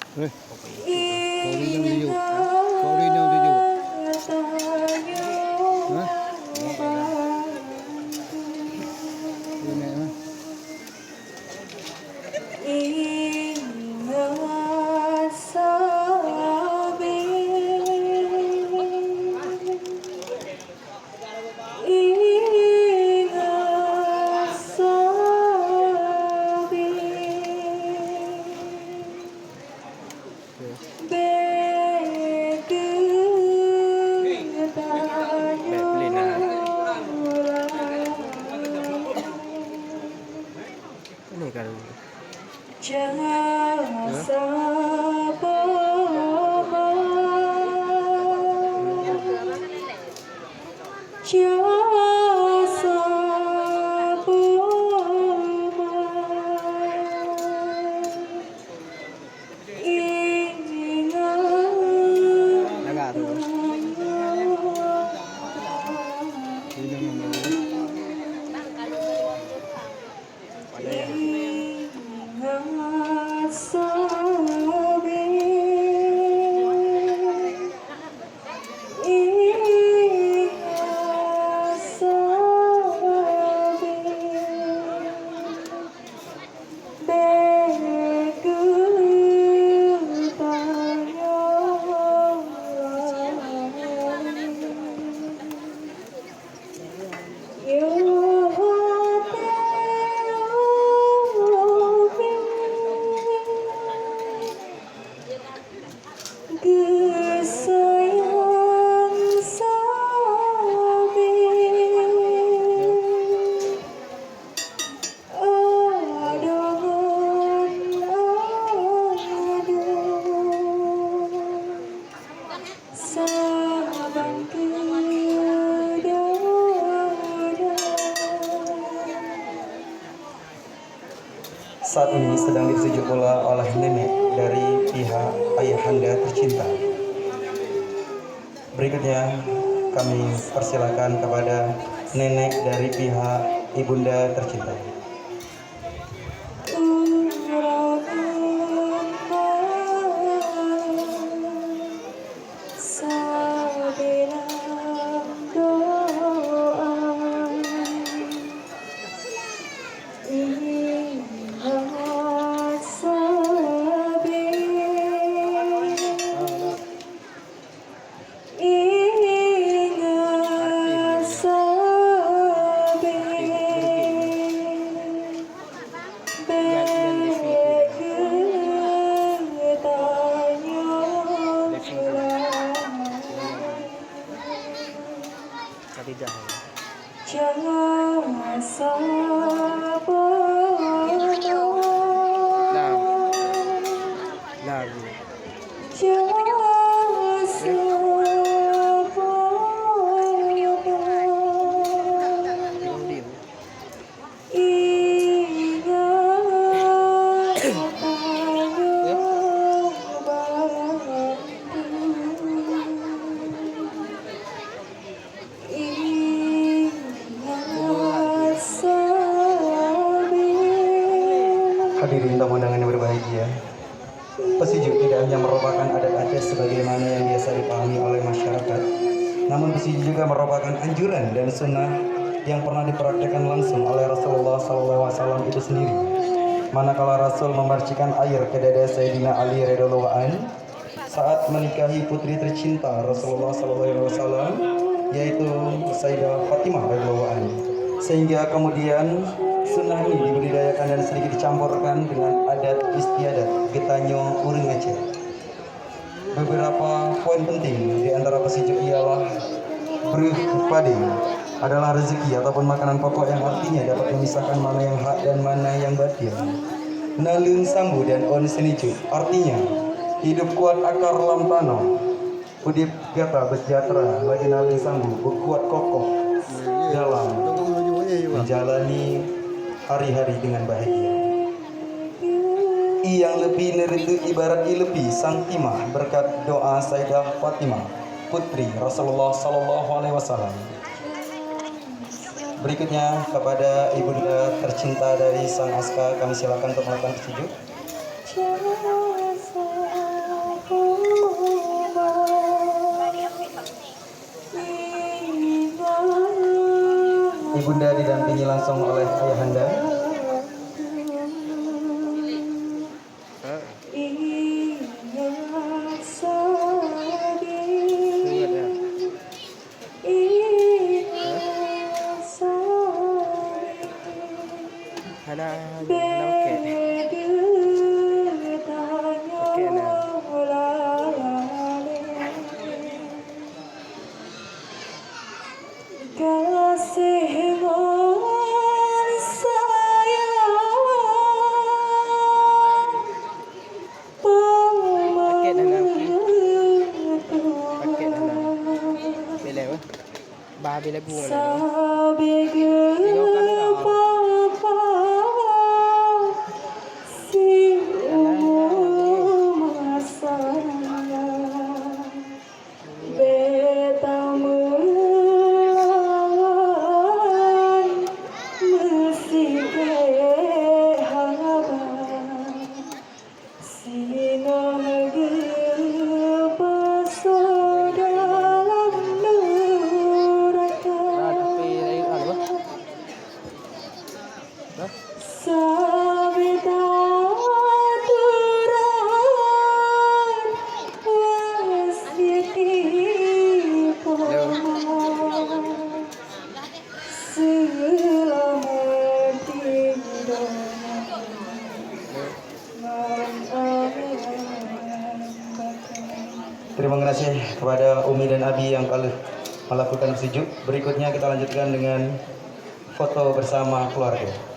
Kau rindu tujuh. Kau rindu tujuh. Hah? Ini mah. Ini kan agak tuh. Pada ya. Saat ini sedang dituju pula oleh nenek dari pihak ayahanda tercinta. Berikutnya kami persilakan kepada nenek dari pihak ibunda tercinta. Tapi jangan. Lagu. Hadirin tamu undangan yang berbahagia, Pesiju tidak hanya merupakan adat-adat sebagaimana yang biasa dipahami oleh masyarakat, namun Pesiju juga merupakan anjuran dan sunnah yang pernah dipraktikkan langsung oleh Rasulullah SAW itu sendiri. Manakala Rasul memercikan air ke dada Sayyidina Ali radhiyallahu anhu saat menikahi putri tercinta Rasulullah SAW, yaitu Sayyidah Fatimah radhiyallahu anha, sehingga kemudian sunnah ini dibudidayakan dan sedikit dicampurkan dengan adat istiadat getanyo urang Aceh. Beberapa poin penting di antara Pesiju ialah beruh pade adalah rezeki ataupun makanan pokok yang artinya dapat memisahkan mana yang hak dan mana yang batil. Nalun sambu dan on seniju artinya hidup kuat akar lam tanah. Udip gata bersejahtera bagi nalun sambu berkuat kokoh dalam menjalani hari-hari dengan bahagia. Yang lebih neritu ibarat lebih sang timah berkat doa Sayyidah Fatimah putri Rasulullah Sallallahu Alaihi Wasallam. Berikutnya kepada ibunda tercinta dari sang aska kami silakan untuk melakukan sujud. Ibunda didampingi langsung oleh ayahanda. Ah, Ingat sabi, ingat ya. ingat sabi, Hana oke. Oke nah. Kasihmu sayang, Pakai dah nak. Pakai dah nak. Bila apa? Bah bila bunga dah. sabi Tengok kamera. papa simu masayang betamu Ah, tapi lain apa? Hah? Terima kasih kepada Umi dan Abi yang telah melakukan sejuk. Berikutnya kita lanjutkan dengan foto bersama keluarga.